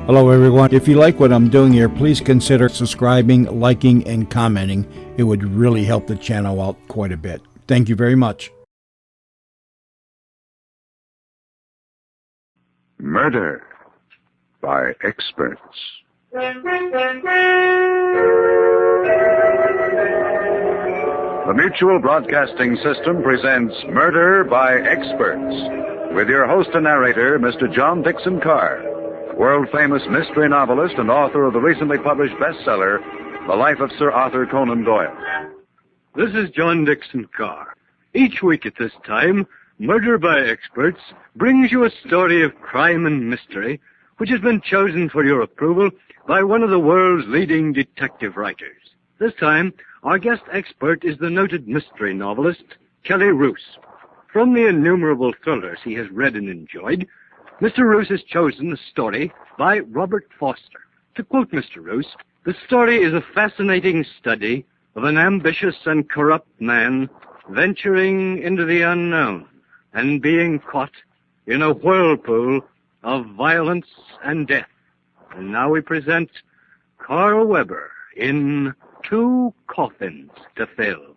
Hello, everyone. If you like what I'm doing here, please consider subscribing, liking, and commenting. It would really help the channel out quite a bit. Thank you very much. Murder by Experts. The Mutual Broadcasting System presents Murder by Experts with your host and narrator, Mr. John Dixon Carr, world-famous mystery novelist and author of the recently published bestseller, The Life of Sir Arthur Conan Doyle. This is John Dixon Carr. Each week at this time, Murder by Experts brings you a story of crime and mystery which has been chosen for your approval by one of the world's leading detective writers. This time, our guest expert is the noted mystery novelist, Kelly Roos. From the innumerable thrillers he has read and enjoyed, Mr. Roos has chosen a story by Robert Foster. To quote Mr. Roos, the story is a fascinating study of an ambitious and corrupt man venturing into the unknown and being caught in a whirlpool of violence and death. And now we present Carl Weber in Two Coffins to Fill.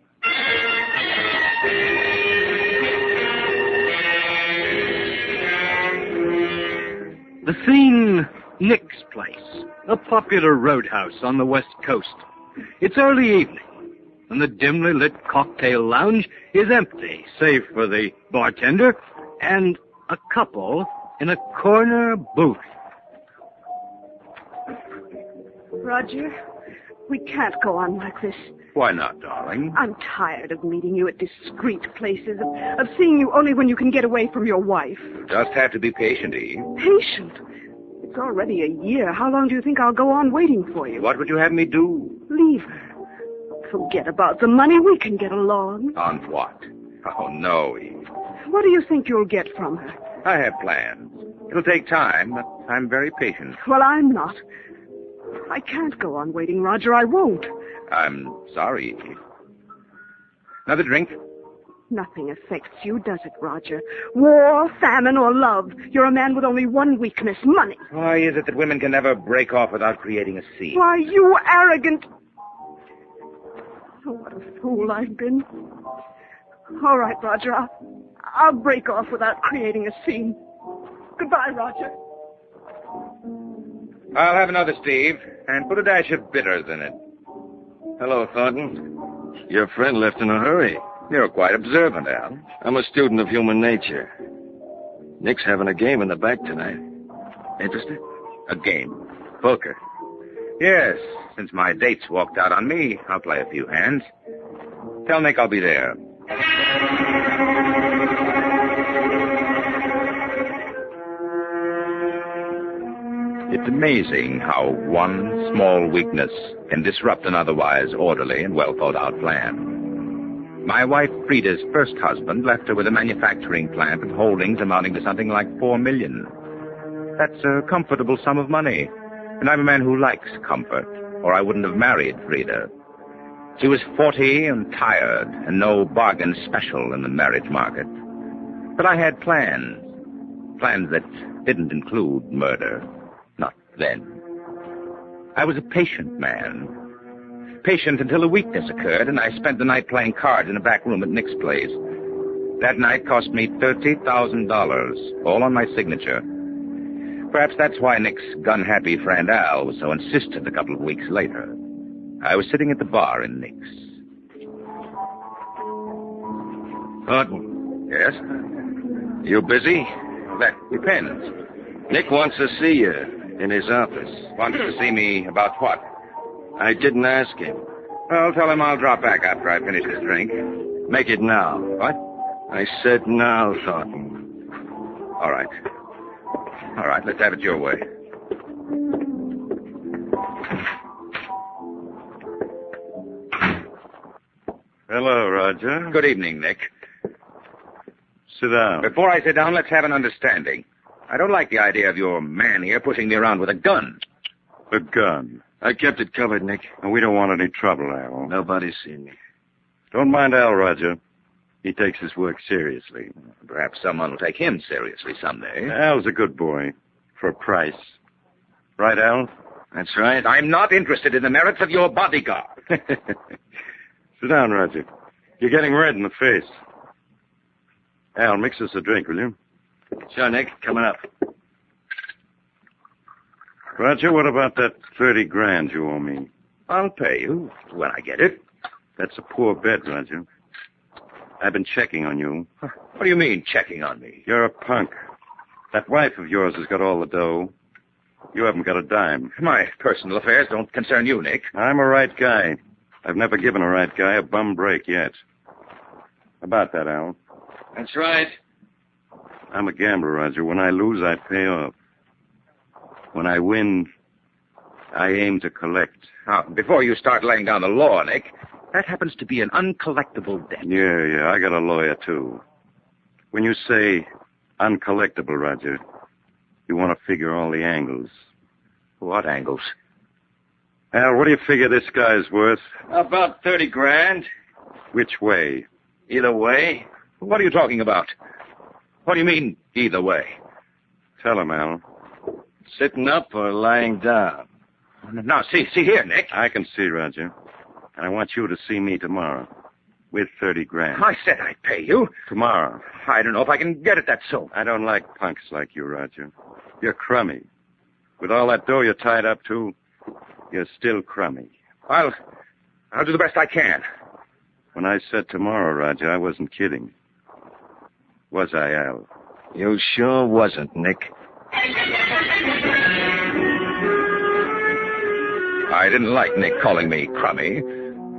The scene, Nick's place, a popular roadhouse on the West Coast. It's early evening, and the dimly lit cocktail lounge is empty, save for the bartender and a couple in a corner booth. Roger, we can't go on like this. Why not, darling? I'm tired of meeting you at discreet places, of seeing you only when you can get away from your wife. Just have to be patient, Eve. Patient? It's already a year. How long do you think I'll go on waiting for you? What would you have me do? Leave her. Forget about the money. We can get along. On what? Oh, no, Eve. What do you think you'll get from her? I have plans. It'll take time, but I'm very patient. Well, I'm not. I can't go on waiting, Roger. I won't. I'm sorry, Eve. Another drink? Nothing affects you, does it, Roger? War, famine, or love. You're a man with only one weakness, money. Why is it that women can never break off without creating a scene? Why, you arrogant... Oh, what a fool I've been. All right, Roger, I'll break off without creating a scene. Goodbye, Roger. I'll have another, Steve, and put a dash of bitters in it. Hello, Thornton. Your friend left in a hurry. You're quite observant, Al. I'm a student of human nature. Nick's having a game in the back tonight. Interested? A game. Poker. Yes, since my date's walked out on me, I'll play a few hands. Tell Nick I'll be there. It's amazing how one small weakness can disrupt an otherwise orderly and well-thought-out plan. My wife, Frida's first husband, left her with a manufacturing plant and holdings amounting to something like $4 million. That's a comfortable sum of money, and I'm a man who likes comfort, or I wouldn't have married Frida. She was 40 and tired, and no bargain special in the marriage market. But I had plans that didn't include murder. Not then. I was a patient man. Patient until a weakness occurred, and I spent the night playing cards in a back room at Nick's place. That night cost me $30,000, all on my signature. Perhaps that's why Nick's gun-happy friend Al was so insistent a couple of weeks later. I was sitting at the bar in Nick's. Thornton. Yes? You busy? That depends. Nick wants to see you in his office. Wants to see me about what? I didn't ask him. Well, tell him I'll drop back after I finish this drink. Make it now. What? I said now, Thornton. All right. All right, let's have it your way. Hello, Roger. Good evening, Nick. Sit down. Before I sit down, let's have an understanding. I don't like the idea of your man here pushing me around with a gun. A gun. I kept it covered, Nick. And we don't want any trouble, Al. Nobody's seen me. Don't mind Al, Roger. He takes his work seriously. Perhaps someone will take him seriously someday. Al's a good boy. For a price. Right, Al? That's right. I'm not interested in the merits of your bodyguard. Sit down, Roger. You're getting red in the face. Al, mix us a drink, will you? Sure, Nick. Coming up. Roger, what about that 30 grand you owe me? I'll pay you when I get it. That's a poor bet, Roger. I've been checking on you. What do you mean, checking on me? You're a punk. That wife of yours has got all the dough. You haven't got a dime. My personal affairs don't concern you, Nick. I'm a right guy. I've never given a right guy a bum break yet. About that, Al. That's right. I'm a gambler, Roger. When I lose, I pay off. When I win, I aim to collect. Now, before you start laying down the law, Nick, that happens to be an uncollectible debt. Yeah, I got a lawyer, too. When you say uncollectible, Roger, you want to figure all the angles. What angles? Al, what do you figure this guy's worth? About 30 grand. Which way? Either way. What are you talking about? What do you mean, either way? Tell him, Al. Sitting up or lying down? Now, see here, Nick. I can see, Roger. And I want you to see me tomorrow. With 30 grand. I said I'd pay you. Tomorrow. I don't know if I can get it that soon. I don't like punks like you, Roger. You're crummy. With all that dough you're tied up to, you're still crummy. I'll do the best I can. When I said tomorrow, Roger, I wasn't kidding. Was I, Al? You sure wasn't, Nick. I didn't like Nick calling me crummy.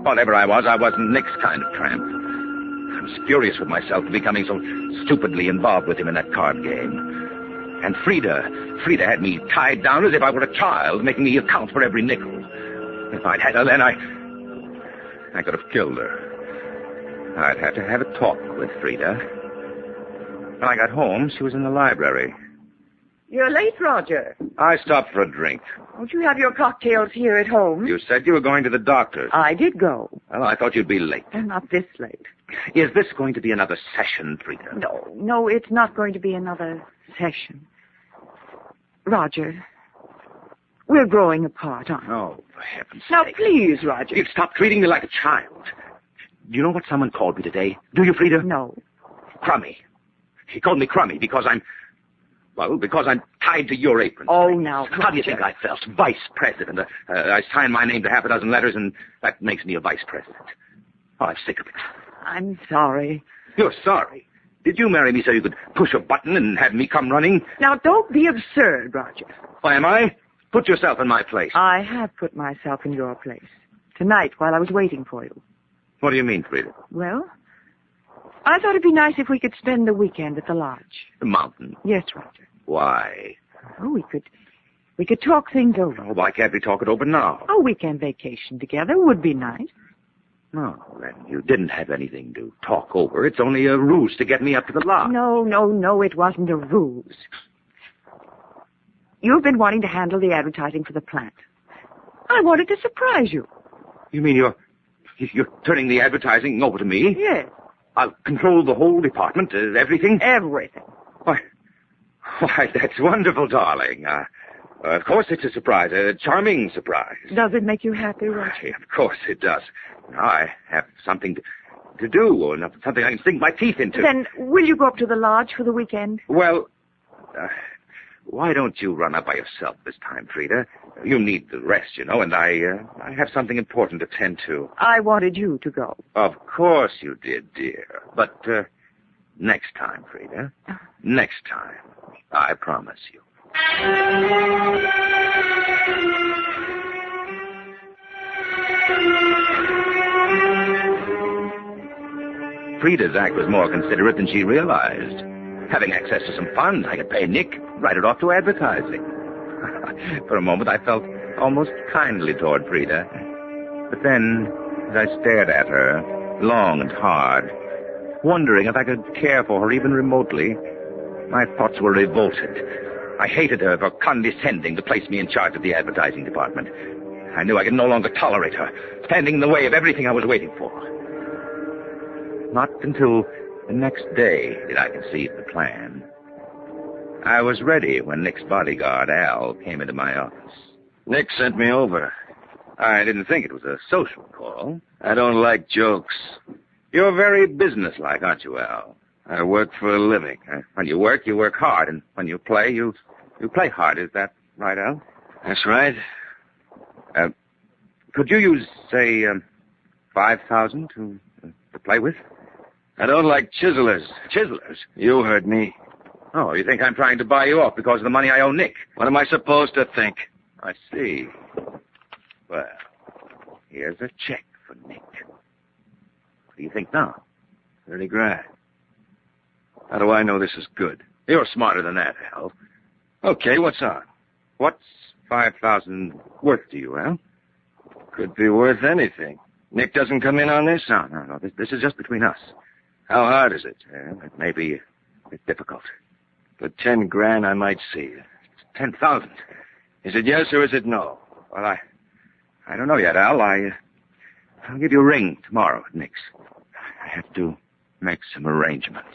Whatever I wasn't Nick's kind of tramp. I was furious with myself for becoming so stupidly involved with him in that card game. And Frida had me tied down as if I were a child, making me account for every nickel. If I'd had her then, I could have killed her. I'd have to have a talk with Frida. When I got home, she was in the library. You're late, Roger. I stopped for a drink. Don't you have your cocktails here at home? You said you were going to the doctor's. I did go. Well, I thought you'd be late. And not this late. Is this going to be another session, Frida? No, it's not going to be another session. Roger, we're growing apart, aren't we? Oh, for heaven's Now, sake. please, Roger. You'd stop treating me like a child. Do you know what someone called me today? Do you, Frida? No. Crummy. He called me crummy because I'm tied to your apron. Oh, now, How do you think I felt? Vice president. I signed my name to half a dozen letters, and that makes me a vice president. Oh, I'm sick of it. I'm sorry. You're sorry. Did you marry me so you could push a button and have me come running? Now, don't be absurd, Roger. Why am I? Put yourself in my place. I have put myself in your place. Tonight, while I was waiting for you. What do you mean, Frida? Well, I thought it'd be nice if we could spend the weekend at the lodge. The mountain. Yes, Roger. Why? Oh, we could talk things over. Oh, why can't we talk it over now? A weekend vacation together would be nice. No, then you didn't have anything to talk over. It's only a ruse to get me up to the lodge. No, it wasn't a ruse. You've been wanting to handle the advertising for the plant. I wanted to surprise you. You mean you're turning the advertising over to me? Yes. I'll control the whole department, everything? Everything. Why, that's wonderful, darling. Of course it's a surprise, a charming surprise. Does it make you happy, Roger? Of course it does. Now I have something to do, or something I can sink my teeth into. Then will you go up to the lodge for the weekend? Well, why don't you run up by yourself this time, Frida? You need the rest, and I have something important to tend to. I wanted you to go. Of course you did, dear. But next time, Frida. Next time. I promise you. Frida's act was more considerate than she realized. Having access to some funds, I could pay Nick, write it off to advertising. For a moment, I felt almost kindly toward Frida. But then, as I stared at her, long and hard, wondering if I could care for her even remotely, my thoughts were revolted. I hated her for condescending to place me in charge of the advertising department. I knew I could no longer tolerate her, standing in the way of everything I was waiting for. Not until the next day did I conceive the plan. I was ready when Nick's bodyguard, Al, came into my office. Nick sent me over. I didn't think it was a social call. I don't like jokes. You're very businesslike, aren't you, Al? I work for a living. When you work hard, and when you play, you play hard. Is that right, Al? That's right. Could you use, say, $5,000 to play with? I don't like chiselers. Chiselers? You heard me. Oh, you think I'm trying to buy you off because of the money I owe Nick? What am I supposed to think? I see. Well, here's a check for Nick. What do you think now? 30 grand. How do I know this is good? You're smarter than that, Al. Okay, what's on? What's 5,000 worth to you, Al? Could be worth anything. Nick doesn't come in on this? No. This is just between us. How hard is it? It may be a bit difficult. For 10 grand, I might see you. 10,000. Is it yes or is it no? Well, I don't know yet, Al. I'll give you a ring tomorrow at Nick's. I have to make some arrangements.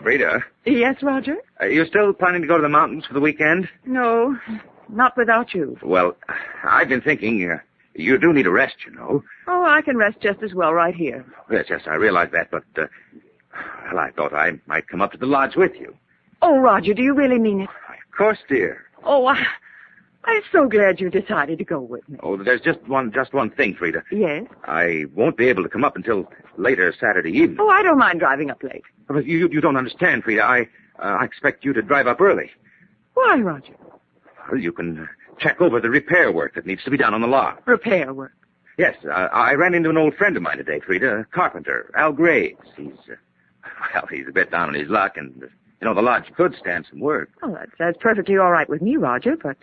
Rita? Yes, Roger? Are you still planning to go to the mountains for the weekend? No, not without you. Well, I've been thinking, you do need a rest, you know. Oh, I can rest just as well right here. Yes, I realize that, but, well, I thought I might come up to the lodge with you. Oh, Roger, do you really mean it? Of course, dear. Oh, I'm so glad you decided to go with me. Oh, there's just one thing, Frida. Yes? I won't be able to come up until later Saturday evening. Oh, I don't mind driving up late. But you don't understand, Frida. I expect you to drive up early. Why, Roger? Well, you can check over the repair work that needs to be done on the lot. Repair work? Yes, I ran into an old friend of mine today, Frida, a carpenter, Al Graves. He's a bit down on his luck, and, the lodge could stand some work. Oh, that's perfectly all right with me, Roger, but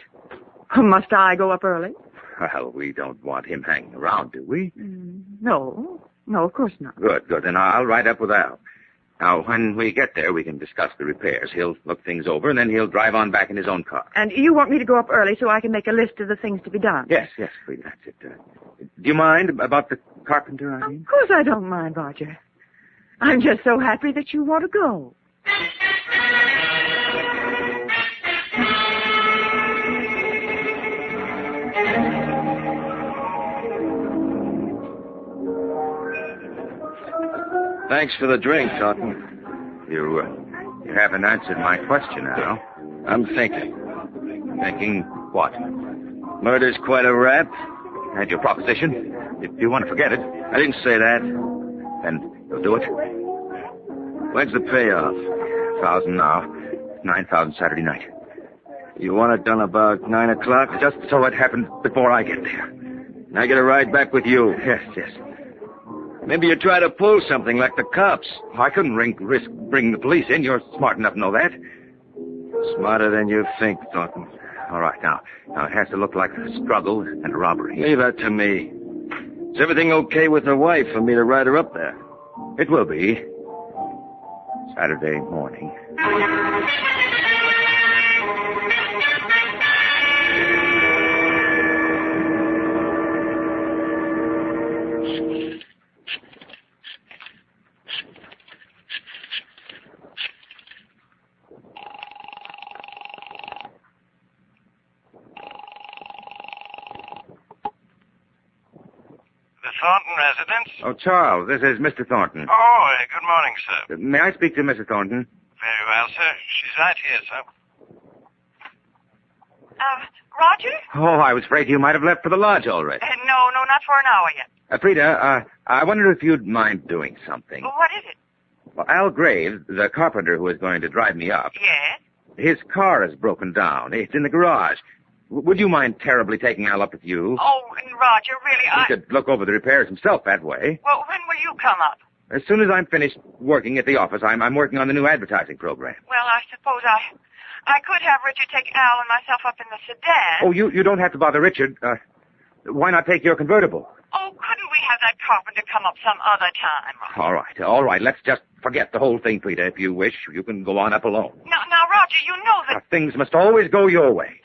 must I go up early? Well, we don't want him hanging around, do we? No, of course not. Good. Then I'll ride up with Al. Now, when we get there, we can discuss the repairs. He'll look things over, and then he'll drive on back in his own car. And you want me to go up early so I can make a list of the things to be done? Yes, Frida, that's it. Do you mind about the carpenter, I mean? Of course I don't mind, Roger. I'm just so happy that you want to go. Thanks for the drink, Taunton. You haven't answered my question, Al. I'm thinking. Thinking what? Murder's quite a rap. And your proposition? If you want to forget it. I didn't say that. Then you'll do it? When's the payoff? 1,000 now. 9,000 Saturday night. You want it done about 9 o'clock? Just so it happens before I get there. And I get a ride back with you. Yes. Maybe you try to pull something like the cops. I couldn't risk bringing the police in. You're smart enough to know that. Smarter than you think, Thornton. All right, now it has to look like a struggle and a robbery. Leave that to me. Is everything okay with her wife for me to ride her up there? It will be. Saturday morning. Thornton residence? Oh, Charles, this is Mr. Thornton. Oh, good morning, sir. May I speak to Mrs. Thornton? Very well, sir. She's right here, sir. Roger? Oh, I was afraid you might have left for the lodge already. No, not for an hour yet. Frida, I wonder if you'd mind doing something. What is it? Well, Al Graves, the carpenter who is going to drive me up, Yes? his car is broken down. It's in the garage. Would you mind terribly taking Al up with you? Oh, Roger, really, He could look over the repairs himself that way. Well, when will you come up? As soon as I'm finished working at the office, I'm working on the new advertising program. Well, I suppose I could have Richard take Al and myself up in the sedan. Oh, you don't have to bother Richard. Why not take your convertible? Oh, couldn't we have that carpenter come up some other time? All right. Let's just forget the whole thing, Frida. If you wish, you can go on up alone. Now, Roger, you know that... Things must always go your way.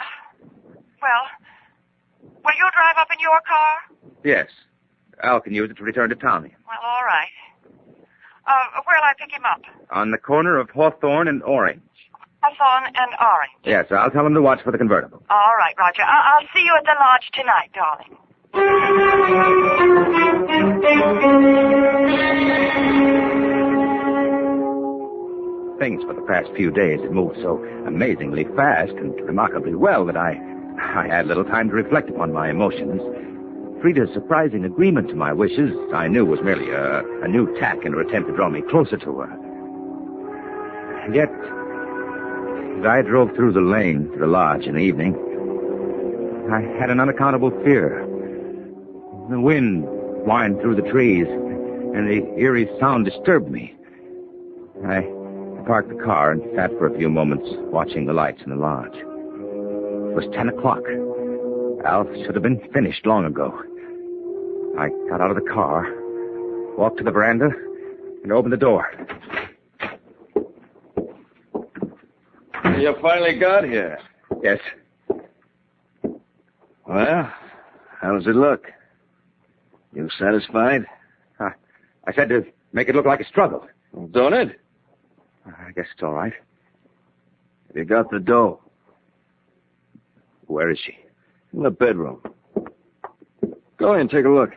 Well, will you drive up in your car? Yes. Al can use it to return to town. Well, all right. Where'll I pick him up? On the corner of Hawthorne and Orange. Hawthorne and Orange. Yes, I'll tell him to watch for the convertible. All right, Roger. I'll see you at the lodge tonight, darling. Things for the past few days had moved so amazingly fast and remarkably well that I had little time to reflect upon my emotions. Frida's surprising agreement to my wishes I knew was merely a new tack in her attempt to draw me closer to her. And yet, as I drove through the lane to the lodge in the evening, I had an unaccountable fear. The wind whined through the trees, and the eerie sound disturbed me. I parked the car and sat for a few moments watching the lights in the lodge. It was 10 o'clock. Al should have been finished long ago. I got out of the car, walked to the veranda, and opened the door. You finally got here. Yes. Well, how does it look? You satisfied? I said to make it look like a struggle. Don't it? I guess it's all right. Have you got the dough? Where is she? In the bedroom. Go in, take a look.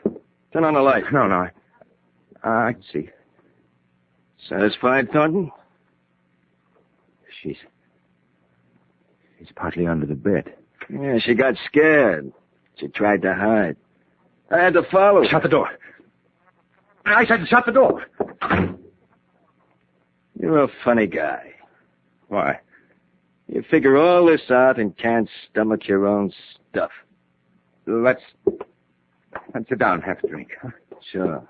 Turn on the light. No, I can see. Satisfied, Thornton? She's partly under the bed. Yeah, she got scared. She tried to hide. I had to follow her. Shut the door. I said shut the door. You're a funny guy. Why? You figure all this out and can't stomach your own stuff. Let's sit down and have a drink. Huh? Sure.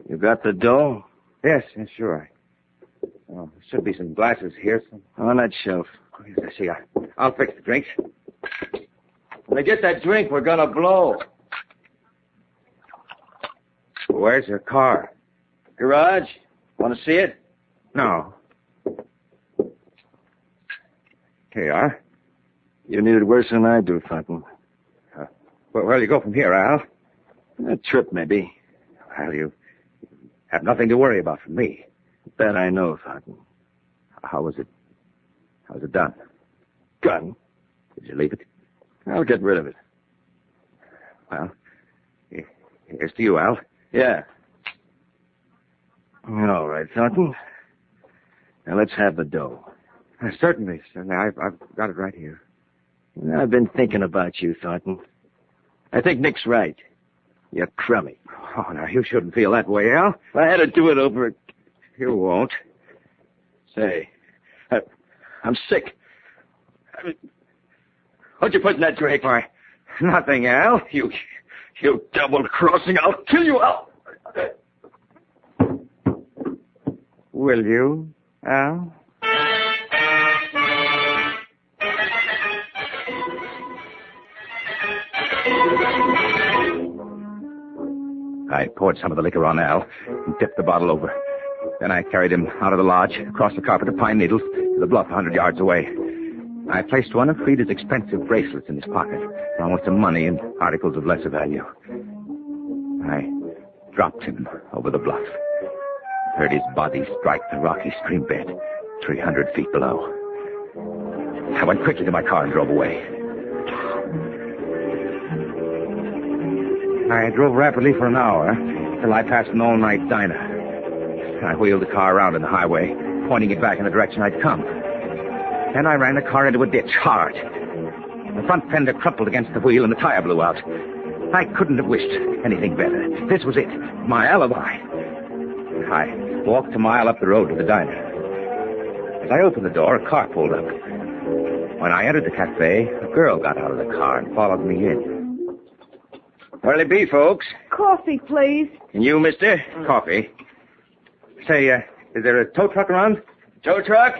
You got the dough? Yes, sure. There should be some glasses here. On that shelf. Yes, I see. I'll fix the drinks. When I get that drink, we're gonna blow. Where's your car? Garage? Want to see it? No. Here you are. You need it worse than I do, Thornton. Where'll you go from here, Al? A trip, maybe. Well, you have nothing to worry about from me. That I know, Thornton. How was it done? Gun? Did you leave it? I'll get rid of it. Well, here's to you, Al. Yeah. All right, Thornton. Now let's have the dough. Certainly. I've got it right here. I've been thinking about you, Thornton. I think Nick's right. You're crummy. Oh, now, you shouldn't feel that way, Al. If I had to do it over... You won't. Say, I'm sick. What'd you put in that drink? Why, nothing, Al. You double-crossing, I'll kill you, Al. Will you, Al? I poured some of the liquor on Al and tipped the bottle over. Then I carried him out of the lodge, across the carpet of pine needles, to the bluff 100 yards away. I placed one of Frida's expensive bracelets in his pocket, along with some money and articles of lesser value. I dropped him over the bluff. Heard his body strike the rocky stream bed 300 feet below. I went quickly to my car and drove away. I drove rapidly for an hour till I passed an all-night diner. I wheeled the car around on the highway, pointing it back in the direction I'd come. Then I ran the car into a ditch hard. The front fender crumpled against the wheel and the tire blew out. I couldn't have wished anything better. This was it, my alibi. I walked a mile up the road to the diner. As I opened the door, a car pulled up. When I entered the cafe, a girl got out of the car and followed me in. Where'll it be, folks? Coffee, please. And you, mister? Coffee. Say, is there a tow truck around? Tow truck?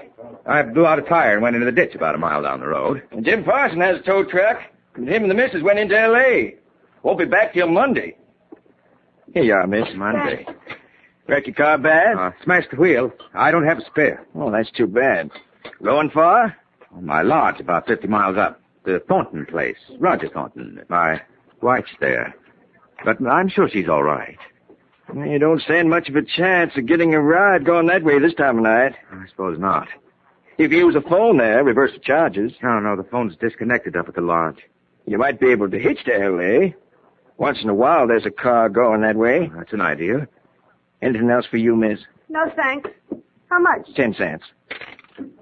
I blew out a tire and went into the ditch about a mile down the road. And Jim Parson has a tow truck. And him and the missus went into L.A. Won't be back till Monday. Here you are, miss. Monday. Wreck your car bad? Smashed the wheel. I don't have a spare. Oh, that's too bad. Going far? My lodge, about 50 miles up. The Thornton place. Roger Thornton. My wife's there. But I'm sure she's all right. You don't stand much of a chance of getting a ride going that way this time of night. I suppose not. If you use a phone there, reverse the charges. No, the phone's disconnected up at the lodge. You might be able to hitch to L.A. Once in a while, there's a car going that way. That's an idea. Anything else for you, miss? No, thanks. How much? 10 cents.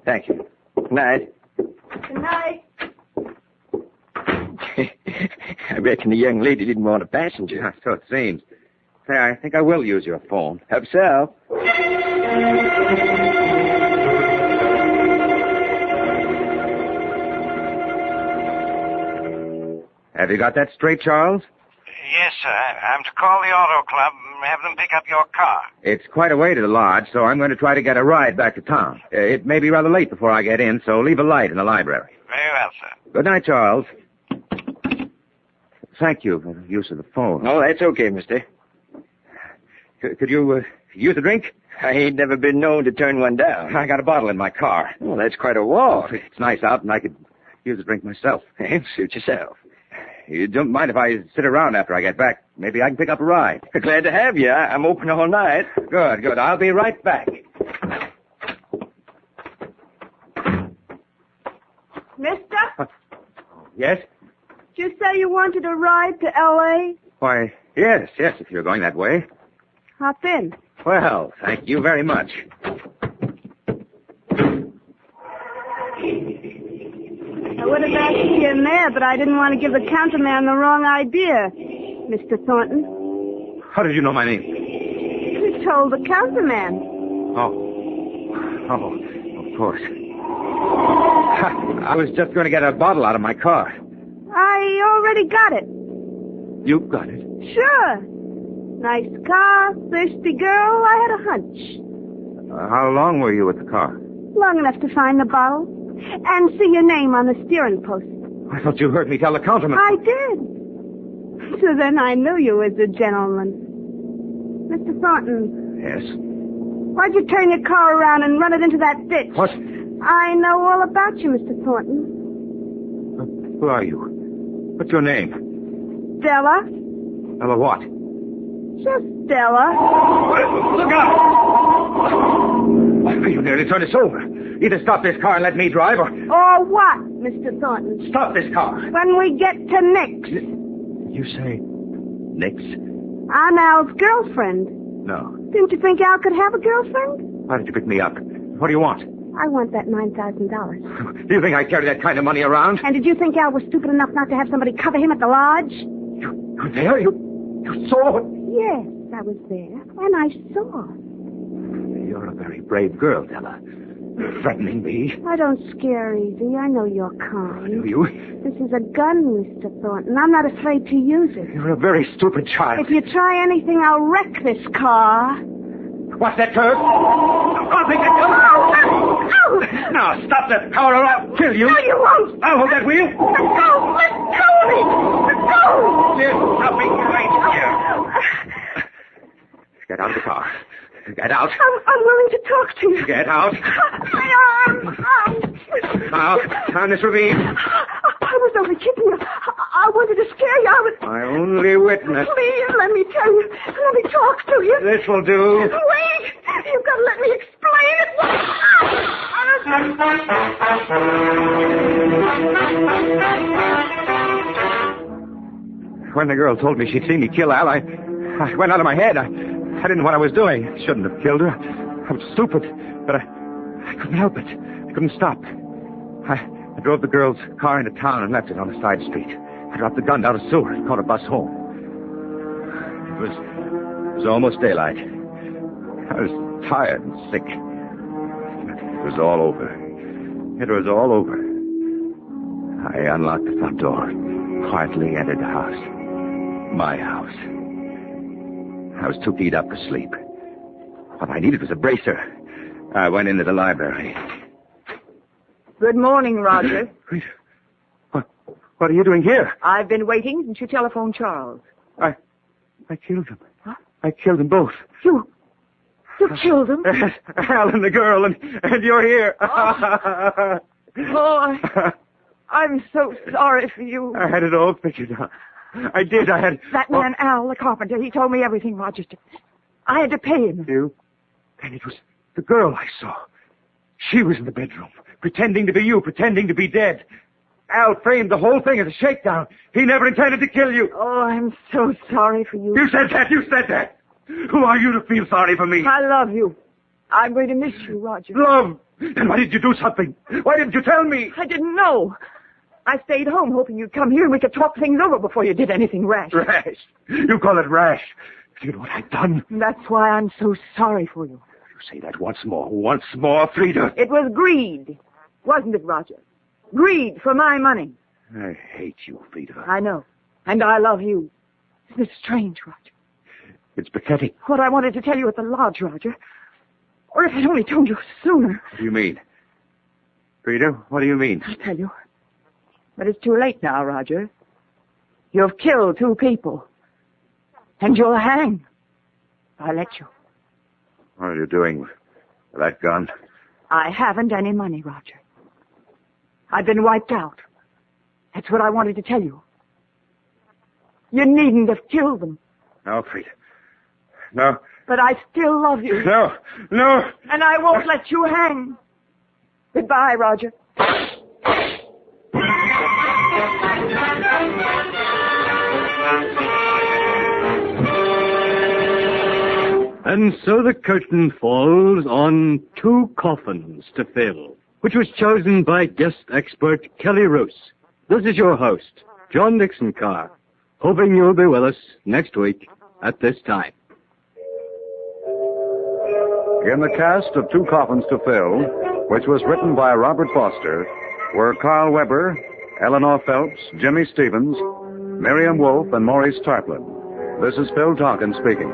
Thank you. Good night. Good night. I reckon the young lady didn't want a passenger. So it seems. Say, I think I will use your phone. Help yourself. Have you got that straight, Charles? Yes, sir. I'm to call the auto club and have them pick up your car. It's quite a way to the lodge, so I'm going to try to get a ride back to town. It may be rather late before I get in, so leave a light in the library. Very well, sir. Good night, Charles. Thank you for the use of the phone. Oh, that's okay, mister. Could you use a drink? I ain't never been known to turn one down. I got a bottle in my car. Well, that's quite a walk. It's nice out, and I could use a drink myself. Suit yourself. You don't mind if I sit around after I get back? Maybe I can pick up a ride. Glad to have you. I'm open all night. Good. I'll be right back. Mister? Yes? Did you say you wanted a ride to L.A.? Why, yes, if you're going that way. Hop in. Well, thank you very much. I would have asked you in there, but I didn't want to give the counterman the wrong idea, Mr. Thornton. How did you know my name? You told the counterman. Oh, of course. I was just going to get a bottle out of my car. I already got it. You got it? Sure. Nice car, thirsty girl. I had a hunch. How long were you with the car? Long enough to find the bottle and see your name on the steering post. I thought you heard me tell the counterman. I did. So then I knew you was a gentleman. Mr. Thornton. Yes? Why'd you turn your car around and run it into that ditch? What? I know all about you, Mr. Thornton. Who are you? What's your name? Stella. Ella what? Just Stella. Look out! You nearly turned us over. Either stop this car and let me drive, or... Or what, Mr. Thornton? Stop this car. When we get to Nick's. You say... Nick's? I'm Al's girlfriend. No. Didn't you think Al could have a girlfriend? Why did you pick me up? What do you want? I want that $9,000. Do you think I carry that kind of money around? And did you think Al was stupid enough not to have somebody cover him at the lodge? You were there? You saw? Yes, I was there. And I saw. You're a very brave girl, Della. Threatening me. I don't scare easy. I know you're kind. You? This is a gun, Mr. Thornton. I'm not afraid to use it. You're a very stupid child. If you try anything, I'll wreck this car. What's that, Turk? I'll take it. Now, stop that car or I'll kill you. No, you won't. I'll hold that wheel. Let go. Let go of me. Let go. There's nothing right here. Get out of the car. Get out. I'm willing to talk to you. Get out. My arm. Now, down this ravine. I was only kidding you. I wanted to scare you. I was... My only witness. Please, let me tell you. Let me talk to you. This will do. Wait. You've got to let me explain it. When the girl told me she'd seen me kill Al, I went out of my head. I didn't know what I was doing. I shouldn't have killed her. I was stupid, but I couldn't help it. I couldn't stop. I drove the girl's car into town and left it on a side street. I dropped the gun down a sewer and caught a bus home. It was almost daylight. I was tired and sick. It was all over. It was all over. I unlocked the front door, quietly entered the house. My house. I was too beat up to sleep. What I needed was a bracer. I went into the library. Good morning, Roger. What are you doing here? I've been waiting since you telephoned Charles. I killed them. Huh? I killed them both. You killed them? Yes, Al and the girl, and you're here. I'm so sorry for you. I had it all figured out. I did. I had... That man, Al, the carpenter, he told me everything, Roger. I had to pay him. You? And it was the girl I saw. She was in the bedroom, pretending to be you, pretending to be dead. Al framed the whole thing as a shakedown. He never intended to kill you. Oh, I'm so sorry for you. You said that! You said that! Who are you to feel sorry for me? I love you. I'm going to miss you, Roger. Love? Then why didn't you do something? Why didn't you tell me? I didn't know. I stayed home hoping you'd come here and we could talk things over before you did anything rash. Rash? You call it rash? Do you know what I've done? That's why I'm so sorry for you. You say that once more, Frida. It was greed, wasn't it, Roger? Greed for my money. I hate you, Frida. I know. And I love you. Isn't it strange, Roger? It's pathetic. What I wanted to tell you at the lodge, Roger. Or if I'd only told you sooner. What do you mean? Frida, what do you mean? I'll tell you. But it's too late now, Roger. You've killed 2 people. And you'll hang. I'll let you. What are you doing with that gun? I haven't any money, Roger. I've been wiped out. That's what I wanted to tell you. You needn't have killed them. No, Frida. No. But I still love you. No. No. And I won't let you hang. Goodbye, Roger. And so the curtain falls on 2 coffins to fill, which was chosen by guest expert Kelly Roos. This is your host, John Dixon Carr, hoping you'll be with us next week at this time. In the cast of 2 Coffins to Fill, which was written by Robert Foster, were Carl Weber, Eleanor Phelps, Jimmy Stevens, Miriam Wolfe, and Maurice Tarplin. This is Phil Tonkin speaking.